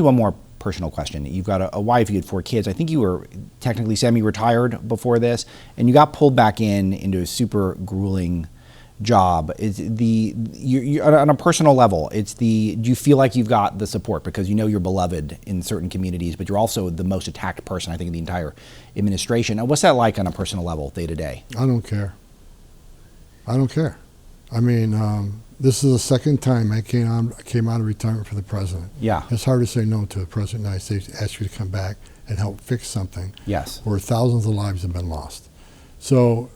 One more personal question. You've got a wife, you had 4 kids. I think you were technically semi-retired before this, and you got pulled back into a super grueling job. On a personal level, do you feel like you've got the support because you know you're beloved in certain communities, but you're also the most attacked person, I think, in the entire administration. Now, what's that like on a personal level, day to day? I don't care. I don't care. I mean, this is the second time I came out of retirement for the president. Yeah. It's hard to say no to the president of the United States, ask you to come back and help fix something. Yes. Where thousands of lives have been lost. So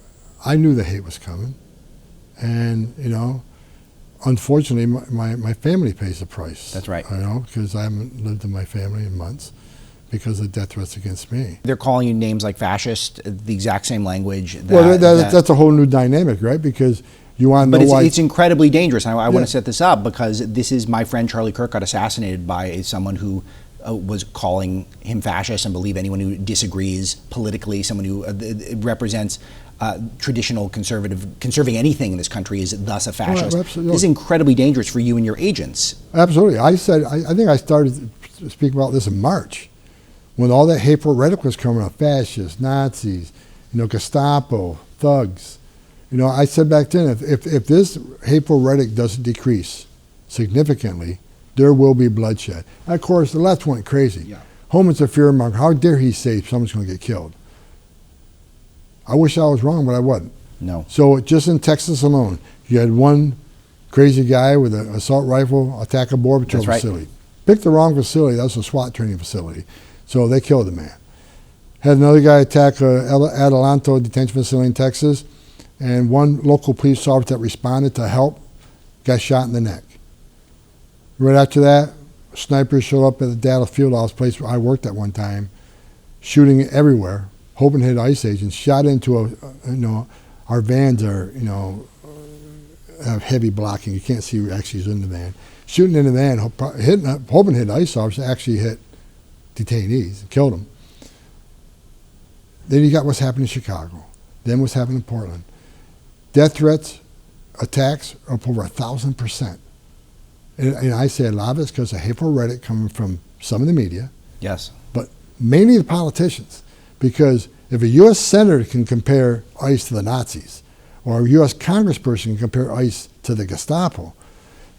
I knew the hate was coming. And, you know, unfortunately, my family pays the price. That's right. You know, because I haven't lived in my family in months because of death threats against me. They're calling you names like fascist, the exact same language. That's a whole new dynamic, right? Because you want to know why. But it's incredibly dangerous. I want to set this up because this is my friend Charlie Kirk got assassinated by someone who was calling him fascist and believe anyone who disagrees politically, someone who represents traditional conserving anything in this country is thus a fascist. This is incredibly dangerous for you and your agents. Absolutely. I think I started speaking about this in March when all that hateful rhetoric was coming up, fascists, Nazis, you know, Gestapo, thugs. You know, I said back then, if this hateful rhetoric doesn't decrease significantly, there will be bloodshed. And of course, the left went crazy. Yeah. Homan's a fearmonger. How dare he say someone's going to get killed? I wish I was wrong, but I wasn't. No. So just in Texas alone, you had one crazy guy with an assault rifle attack a Border Patrol facility. Picked the wrong facility. That was a SWAT training facility. So they killed the man. Had another guy attack Adelanto detention facility in Texas. And one local police officer that responded to help got shot in the neck. Right after that, snipers showed up at the Dallas field house place where I worked at one time, shooting everywhere, hoping to hit ICE agents, shot into our vans are, have heavy blocking. You can't see who actually is in the van. Shooting in the van, hoping to hit ICE officers, actually hit detainees and killed them. Then you got what's happened in Chicago. Then what's happened in Portland. Death threats, attacks are up over 1,000%. And I say a lot of it's because of hateful rhetoric coming from some of the media. Yes. But mainly the politicians. Because if a U.S. senator can compare ICE to the Nazis, or a U.S. congressperson can compare ICE to the Gestapo,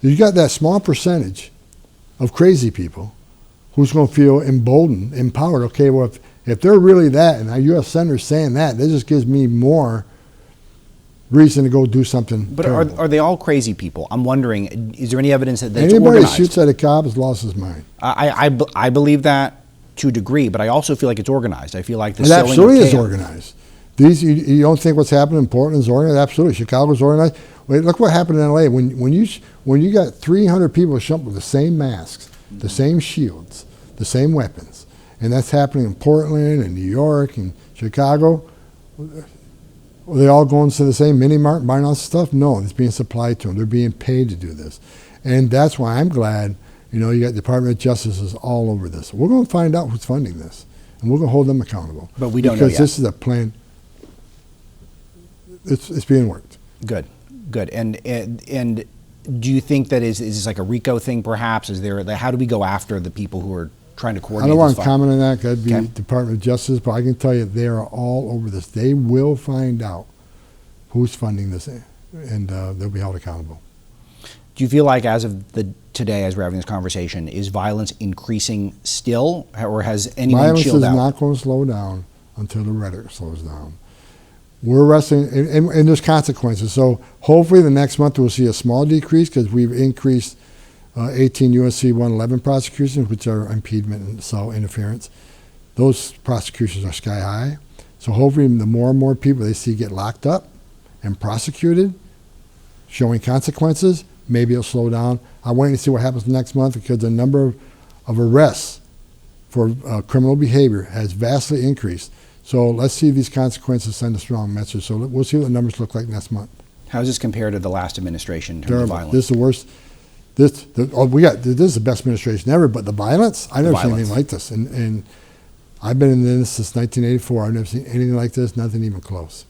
you got that small percentage of crazy people who's going to feel emboldened, empowered. Okay, well, if they're really that, and a U.S. senator's saying that just gives me more reason to go do something. But are they all crazy people? I'm wondering, is there any evidence that that's anybody organized? Who shoots at a cop has lost his mind. I believe that to a degree, but I also feel like it's organized. I feel like the it absolutely is organized. You don't think what's happening in Portland is organized? Absolutely. Chicago's organized. Wait, look what happened in L.A. When you got 300 people shot with the same masks, the same shields, the same weapons, and that's happening in Portland and New York and Chicago. Are they all going to the same mini mart buying all this stuff? No, it's being supplied to them. They're being paid to do this. And that's why I'm glad, you got the Department of Justice is all over this. We're going to find out who's funding this, and we're going to hold them accountable. But we don't know yet. Because this is a plan. It's being worked. Good. And do you think that is this like a RICO thing perhaps? How do we go after the people who are trying to coordinate I don't want to comment on that. That'd be Department of Justice, but I can tell you they are all over this. They will find out who's funding this, and they'll be held accountable. Do you feel like as of today, as we're having this conversation, is violence increasing still, or has anyone chilled out? Violence is not going to slow down until the rhetoric slows down. We're wrestling, and there's consequences. So hopefully the next month we'll see a small decrease because we've increased 18 U.S.C. 111 prosecutions, which are impediment and assault interference. Those prosecutions are sky high. So hopefully the more and more people they see get locked up and prosecuted, showing consequences, maybe it'll slow down. I'm waiting to see what happens next month because the number of arrests for criminal behavior has vastly increased. So let's see if these consequences send a strong message. So we'll see what the numbers look like next month. How does this compare to the last administration in terms of violence? This is the worst. This is the best administration ever, but the violence, I've never seen anything like this. And I've been in this since 1984. I've never seen anything like this, nothing even close.